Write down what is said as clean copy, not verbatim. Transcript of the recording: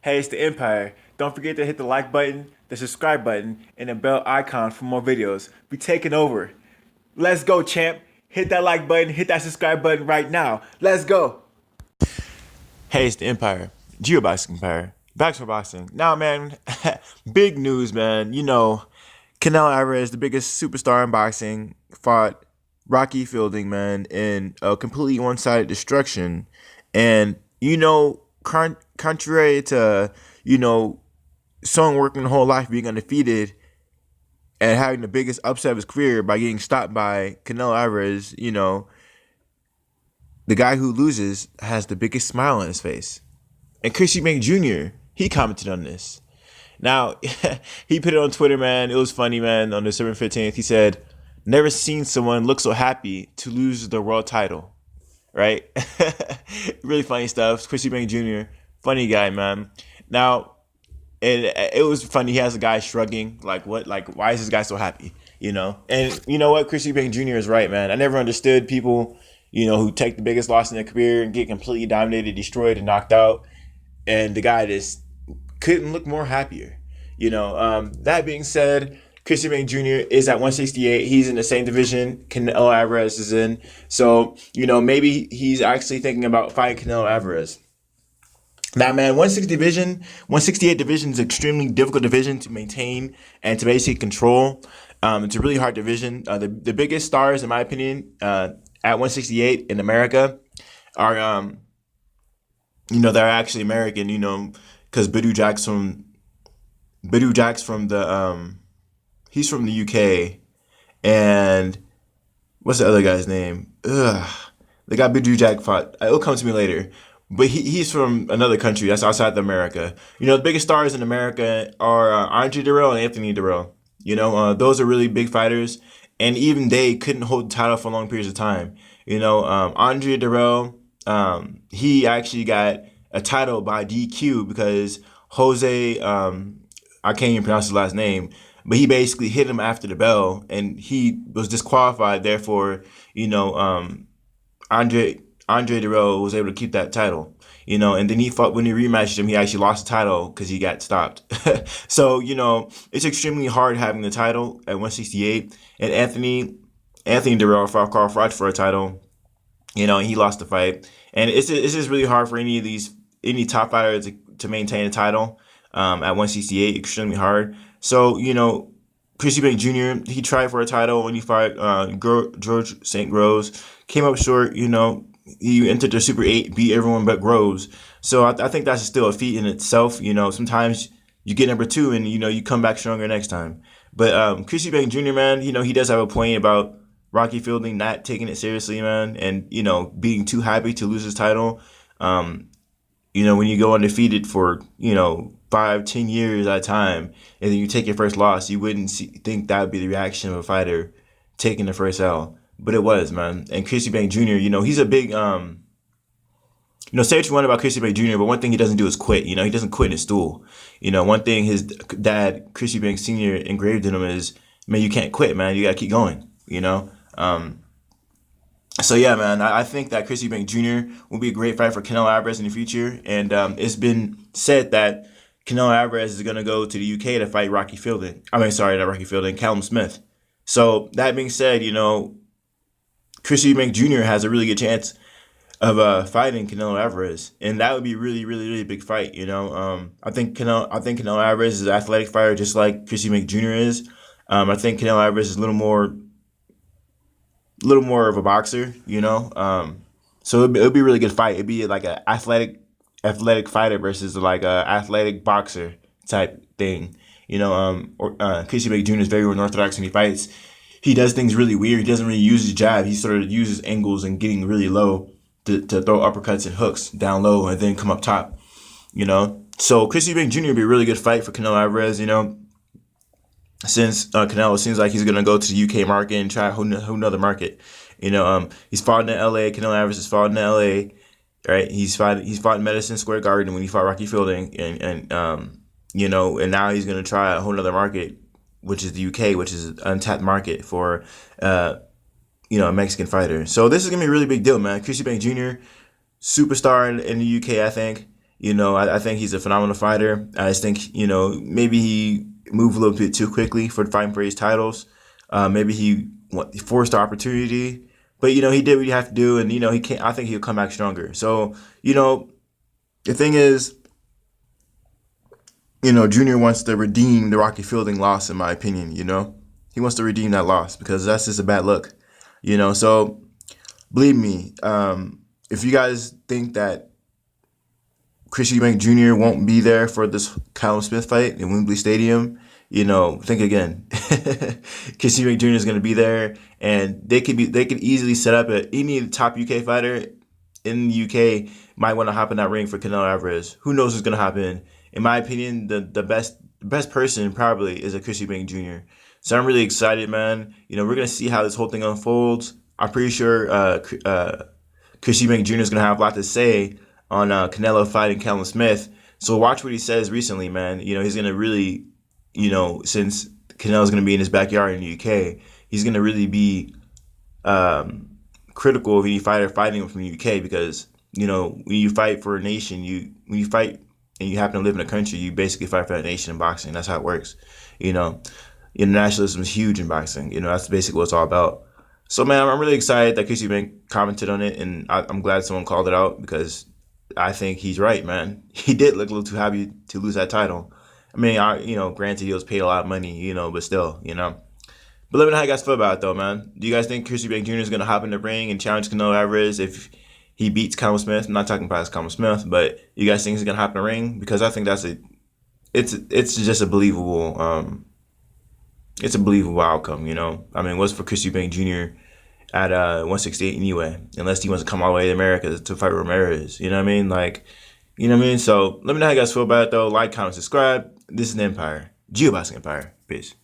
Hey, it's the Empire. Don't forget to hit the like button, the subscribe button, and the bell icon for more videos. We taking over. Let's go, champ. Hit that like button, hit that subscribe button right now. Let's go. Hey, it's the Empire. Geoboxing Empire. Back for boxing. Now, man, big news, man. Canelo Alvarez, the biggest superstar in boxing, fought Rocky Fielding, man, in a completely one-sided destruction. And, contrary to, someone working the whole life being undefeated and having the biggest upset of his career by getting stopped by Canelo Alvarez, the guy who loses has the biggest smile on his face. And Eubank Jr., he commented on this. Now, he put it on Twitter, man. It was funny, man. On December 15th, he said, "Never seen someone look so happy to lose the world title." Right? Really funny stuff. Eubank Jr., funny guy, man. Now, and it was funny. He has a guy shrugging, like, what? Like, why is this guy so happy? And you know what? Eubank Jr. is right, man. I never understood people, who take the biggest loss in their career and get completely dominated, destroyed, and knocked out. And the guy just couldn't look more happier. That being said, Eubank Jr. is at 168. He's in the same division Canelo Alvarez is in. So, maybe he's actually thinking about fighting Canelo Alvarez. Now, man, 168 division is an extremely difficult division to maintain and to basically control. It's a really hard division. The biggest stars, in my opinion, at 168 in America are, they're actually American, because Badou Jack's from the, he's from the UK. And what's the other guy's name? The guy Badou Jack fought. It'll come to me later. But he's from another country that's outside of America. The biggest stars in America are Andre Dirrell and Anthony Dirrell. Those are really big fighters, and even they couldn't hold the title for long periods of time. Andre Dirrell, he actually got a title by DQ because Jose, I can't even pronounce his last name, but he basically hit him after the bell, and he was disqualified. Therefore, Andre Dirrell was able to keep that title, and then he fought when he rematched him. He actually lost the title because he got stopped. So, it's extremely hard having the title at 168. And Anthony Dirrell fought Carl Froch for a title, and he lost the fight. And it's just really hard for any top fighter to maintain a title at 168. Extremely hard. So, Eubank Jr., he tried for a title when he fought George St. Rose, came up short. He entered the Super 8, beat everyone but Groves. So I think that's still a feat in itself. Sometimes you get number 2 and, you come back stronger next time. But Eubank Jr., man, he does have a point about Rocky Fielding not taking it seriously, man, and, being too happy to lose his title. When you go undefeated for, 5-10 years at a time, and then you take your first loss, you wouldn't think that would be the reaction of a fighter taking the first L. But it was, man. And Eubank Jr., he's a big, say what you want about Eubank Jr., but one thing he doesn't do is quit. He doesn't quit in his stool. One thing his dad, Eubank Sr., engraved in him is, man, you can't quit, man. You got to keep going, So, yeah, man, I think that Eubank Jr. will be a great fight for Canelo Alvarez in the future. And it's been said that Canelo Alvarez is going to go to the UK to fight Rocky Fielding. Not Rocky Fielding, Callum Smith. So, that being said, Eubank Jr. has a really good chance of fighting Canelo Alvarez, and that would be really, really, really big fight. I think Canelo Alvarez is an athletic fighter, just like Eubank Jr. is. I think Canelo Alvarez is a little more of a boxer. So it'd be a really good fight. It'd be like an athletic fighter versus like a athletic boxer type thing. Eubank Jr. is very unorthodox when he fights. He does things really weird. He doesn't really use his jab. He sort of uses angles and getting really low to throw uppercuts and hooks down low and then come up top. So Eubank Jr. would be a really good fight for Canelo Alvarez. Since Canelo seems like he's gonna go to the UK market and try a whole nother market. He's fought in LA. Canelo Alvarez has fought in LA. Right? He's fought in Madison Square Garden when he fought Rocky Fielding, and now he's gonna try a whole nother market, which is the UK, which is an untapped market for, a Mexican fighter. So this is going to be a really big deal, man. Eubank Jr., superstar in the UK, I think. I think he's a phenomenal fighter. I just think, maybe he moved a little bit too quickly for fighting for his titles. Maybe he forced the opportunity, but he did what he had to do, and he can't. I think he'll come back stronger. So the thing is, Junior wants to redeem the Rocky Fielding loss, in my opinion. He wants to redeem that loss because that's just a bad look. So believe me, if you guys think that Chris Eubank Jr. won't be there for this Callum Smith fight in Wembley Stadium, think again. Chris Eubank Jr. is going to be there, and they could easily set up any top UK fighter in the UK might want to hop in that ring for Canelo Alvarez. Who knows what's going to happen? In my opinion, the best person probably is a Chris Eubank Jr. So I'm really excited, man. We're gonna see how this whole thing unfolds. I'm pretty sure Chris Eubank Jr. is gonna have a lot to say on Canelo fighting Callum Smith. So watch what he says recently, man. He's gonna really, since Canelo's gonna be in his backyard in the UK, he's gonna really be critical of any fighter fighting from the UK because when you fight for a nation, when you fight and you happen to live in a country, you basically fight for that nation in boxing. That's how it works. Internationalism is huge in boxing. That's basically what it's all about. So, man, I'm really excited that Chris Eubank commented on it, and I'm glad someone called it out because I think he's right, man. He did look a little too happy to lose that title. I mean, granted he was paid a lot of money, but still. But let me know how you guys feel about it, though, man. Do you guys think Chris Eubank Jr. is going to hop in the ring and challenge Canelo Alvarez if he beats Callum Smith? I'm not talking about Callum Smith, but you guys think he's going to hop in the ring? Because I think it's just a believable it's a believable outcome, I mean, what's for Chris Eubank Jr. at 168 anyway, unless he wants to come all the way to America to fight Ramirez, you know what I mean? So let me know how you guys feel about it, though. Like, comment, subscribe. This is the Empire. Geoboxing Empire. Peace.